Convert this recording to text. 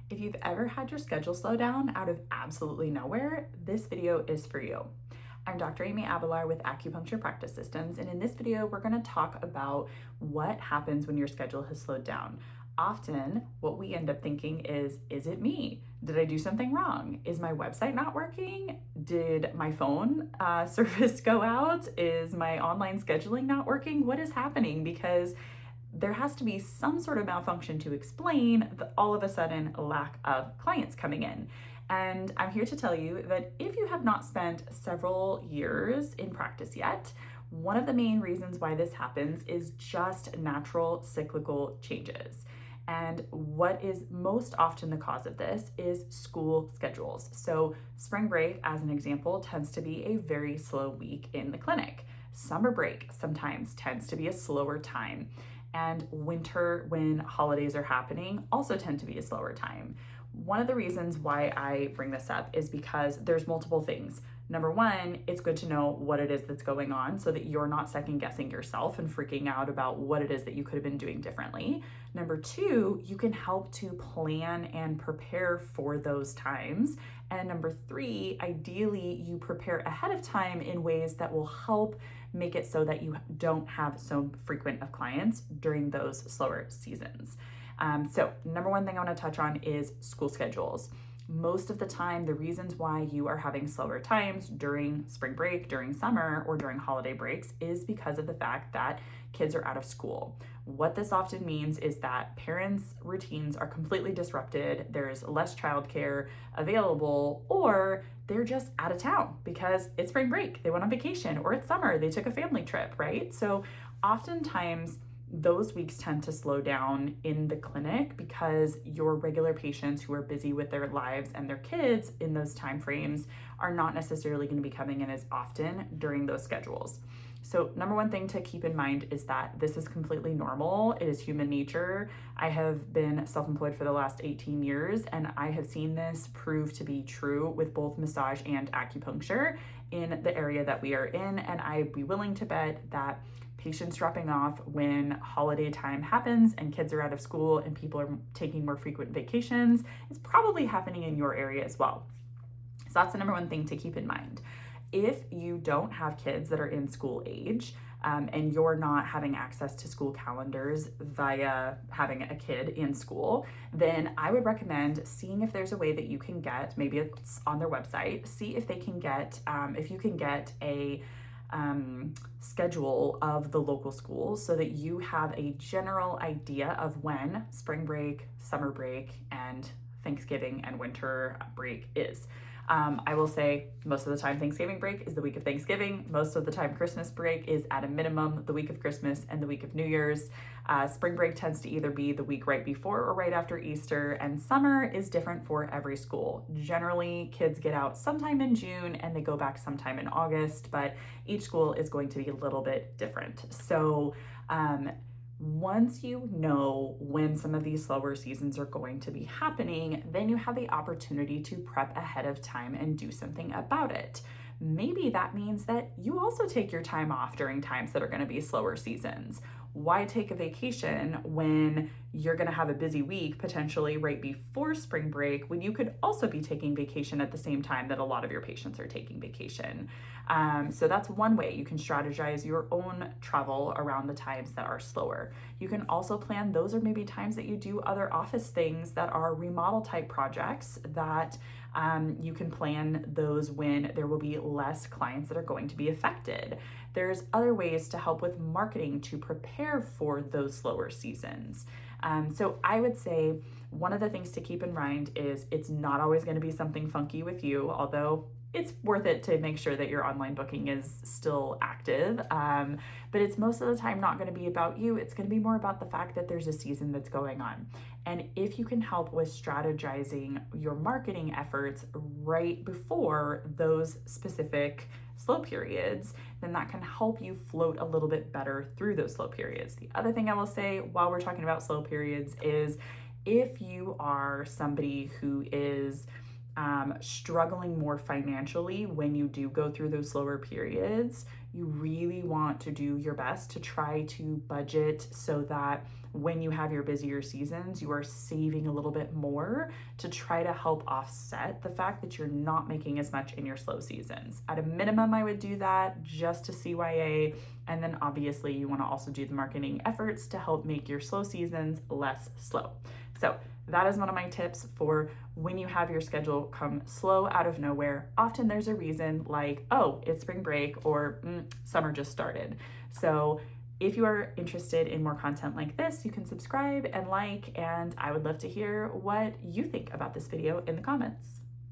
If you've ever had your schedule slow down out of absolutely nowhere, this video is for you. I'm Dr. Amy Abelar with Acupuncture Practice Systems, and in this video, we're going to talk about what happens when your schedule has slowed down. Often, what we end up thinking is it me? Did I do something wrong? Is my website not working? Did my phone service go out? Is my online scheduling not working? What is happening? Because there has to be some sort of malfunction to explain the all of a sudden lack of clients coming in. And I'm here to tell you that if you have not spent several years in practice yet, one of the main reasons why this happens is just natural cyclical changes. And what is most often the cause of this is school schedules. So, spring break, as an example, tends to be a very slow week in the clinic. Summer break sometimes tends to be a slower time. And winter, when holidays are happening, also tend to be a slower time. One of the reasons why I bring this up is because there's multiple things. Number one, it's good to know what it is that's going on so that you're not second guessing yourself and freaking out about what it is that you could have been doing differently. Number two, you can help to plan and prepare for those times. And number three, ideally, you prepare ahead of time in ways that will help make it so that you don't have so frequent of clients during those slower seasons. So number one thing I want to touch on is school schedules. Most of the time, the reasons why you are having slower times during spring break, during summer, or during holiday breaks is because of the fact that kids are out of school. What this often means is that parents' routines are completely disrupted, there's less childcare available, or they're just out of town because it's spring break, they went on vacation, or it's summer, they took a family trip, right? So oftentimes, those weeks tend to slow down in the clinic because your regular patients who are busy with their lives and their kids in those time frames are not necessarily going to be coming in as often during those schedules. So, number one thing to keep in mind is that this is completely normal. It is human nature. I have been self-employed for the last 18 years, and I have seen this prove to be true with both massage and acupuncture in the area that we are in. And I'd be willing to bet that patients dropping off when holiday time happens and kids are out of school and people are taking more frequent vacations is probably happening in your area as well. So that's the number one thing to keep in mind. If you don't have kids that are in school age, and you're not having access to school calendars via having a kid in school, then I would recommend seeing if there's a way that you can get, maybe it's on their website, see if they can get, if you can get a schedule of the local schools so that you have a general idea of when spring break, summer break, and Thanksgiving and winter break is. I will say most of the time Thanksgiving break is the week of Thanksgiving. Most of the time Christmas break is at a minimum the week of Christmas and the week of New Year's. Spring break tends to either be the week right before or right after Easter, and summer is different for every school. Generally, kids get out sometime in June and they go back sometime in August, but each school is going to be a little bit different. So, once you know when some of these slower seasons are going to be happening, then you have the opportunity to prep ahead of time and do something about it. Maybe that means that you also take your time off during times that are going to be slower seasons. Why take a vacation when you're going to have a busy week potentially right before spring break when you could also be taking vacation at the same time that a lot of your patients are taking vacation? So that's one way you can strategize your own travel around the times that are slower. You can also plan those are maybe times that you do other office things that are remodel type projects that you can plan those when there will be less clients that are going to be affected. There's other ways to help with marketing to prepare for those slower seasons. So I would say one of the things to keep in mind is it's not always going to be something funky with you, although it's worth it to make sure that your online booking is still active. But it's most of the time not going to be about you. It's going to be more about the fact that there's a season that's going on. And if you can help with strategizing your marketing efforts right before those specific slow periods, then that can help you float a little bit better through those slow periods. The other thing I will say while we're talking about slow periods is if you are somebody who is struggling more financially when you do go through those slower periods, you really want to do your best to try to budget so that when you have your busier seasons, you are saving a little bit more to try to help offset the fact that you're not making as much in your slow seasons. At a minimum, I would do that just to CYA. And then obviously you want to also do the marketing efforts to help make your slow seasons less slow. So that is one of my tips for when you have your schedule come slow out of nowhere. Often there's a reason like, oh, it's spring break or summer just started. So if you are interested in more content like this, you can subscribe and like, and I would love to hear what you think about this video in the comments.